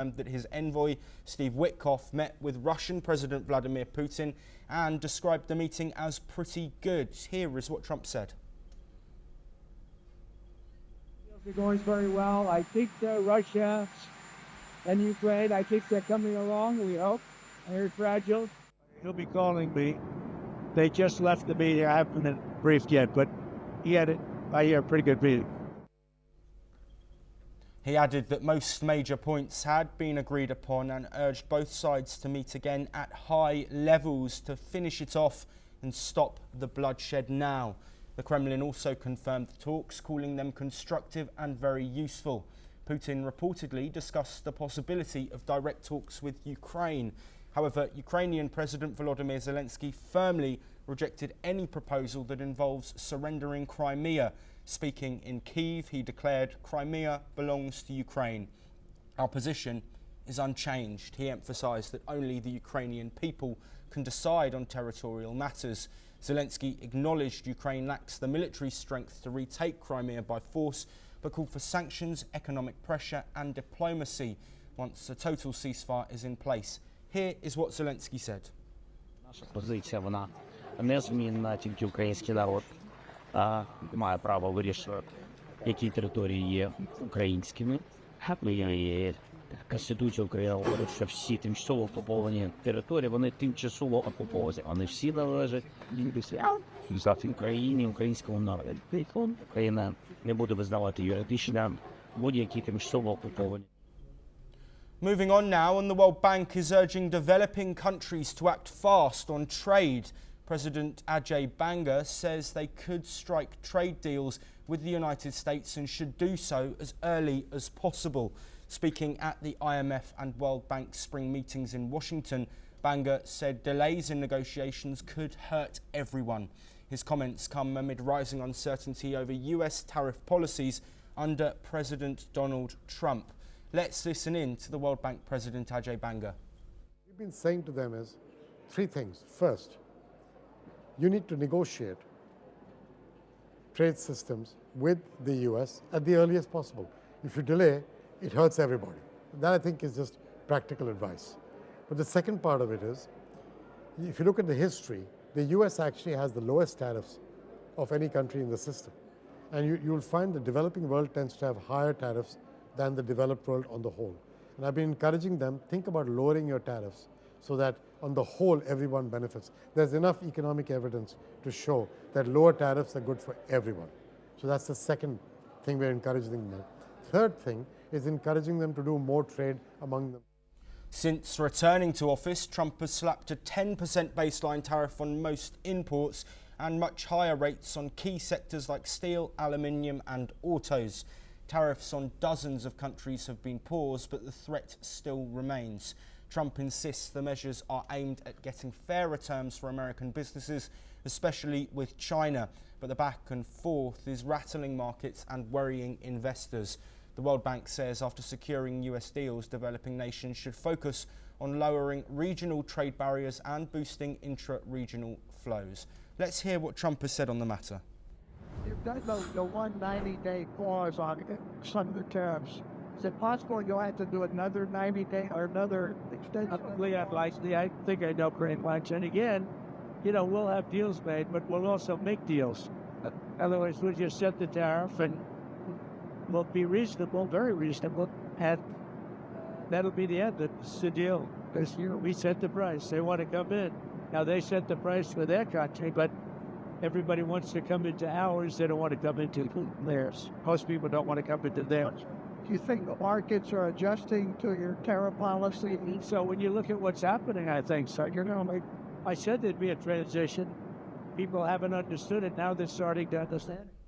that his envoy, Steve Witkoff, met with Russian President Vladimir Putin and described the meeting as pretty good. Here is what Trump said. It's going very well. I think Russia and Ukraine, I think they're coming along, we hope. They're fragile. He'll be calling me. They just left the meeting. I haven't been briefed yet, but I hear a pretty good meeting. He added that most major points had been agreed upon and urged both sides to meet again at high levels to finish it off and stop the bloodshed now. The Kremlin also confirmed the talks, calling them constructive and very useful. Putin reportedly discussed the possibility of direct talks with Ukraine. However, Ukrainian President Volodymyr Zelensky firmly rejected any proposal that involves surrendering Crimea. Speaking in Kyiv, he declared Crimea belongs to Ukraine. Our position is unchanged. He emphasised that only the Ukrainian people can decide on territorial matters. Zelensky acknowledged Ukraine lacks the military strength to retake Crimea by force, but called for sanctions, economic pressure and diplomacy once a total ceasefire is in place. Here is what Zelensky said. Наша позиція, вона незмінна, тільки український народ має право вирішувати, які території є українськими. Конституція України говорить, що всі тимчасово окуповані території, вони тимчасово окуповані. Вони всі належать Україні, українському народу. Україна не буде визнавати юридично будь-які тимчасово окуповані. Moving on now, and the World Bank is urging developing countries to act fast on trade. President Ajay Banga says they could strike trade deals with the United States and should do so as early as possible. Speaking at the IMF and World Bank spring meetings in Washington, Banga said delays in negotiations could hurt everyone. His comments come amid rising uncertainty over US tariff policies under President Donald Trump. Let's listen in to the World Bank President Ajay Banga. We've been saying to them is three things. First, you need to negotiate trade systems with the US at the earliest possible. If you delay, it hurts everybody. That, I think, is just practical advice. But the second part of it is, if you look at the history, the US actually has the lowest tariffs of any country in the system. And you'll find the developing world tends to have higher tariffs than the developed world on the whole. And I've been encouraging them, think about lowering your tariffs so that on the whole everyone benefits. There's enough economic evidence to show that lower tariffs are good for everyone. So that's the second thing we're encouraging them. Third thing is encouraging them to do more trade among them. Since returning to office, Trump has slapped a 10% baseline tariff on most imports and much higher rates on key sectors like steel, aluminium and autos. Tariffs on dozens of countries have been paused, but the threat still remains. Trump insists the measures are aimed at getting fairer terms for American businesses, especially with China. But the back and forth is rattling markets and worrying investors. The World Bank says after securing US deals, developing nations should focus on lowering regional trade barriers and boosting intra-regional flows. Let's hear what Trump has said on the matter. You've done the 190-day clause on some of the tariffs. Is it possible you'll have to do another 90-day or another extension? Unlikely. I think I know pretty much. And again, we'll have deals made, but we'll also make deals. Otherwise, we'll just set the tariff and we'll be reasonable, very reasonable, and that'll be the end. It's the deal. Because we set the price. They want to come in. Now, they set the price for their country, but everybody wants to come into ours. They don't want to come into theirs. Most people don't want to come into theirs. Do you think the markets are adjusting to your tariff policy? So when you look at what's happening, I think so. I said there'd be a transition. People haven't understood it. Now they're starting to understand it.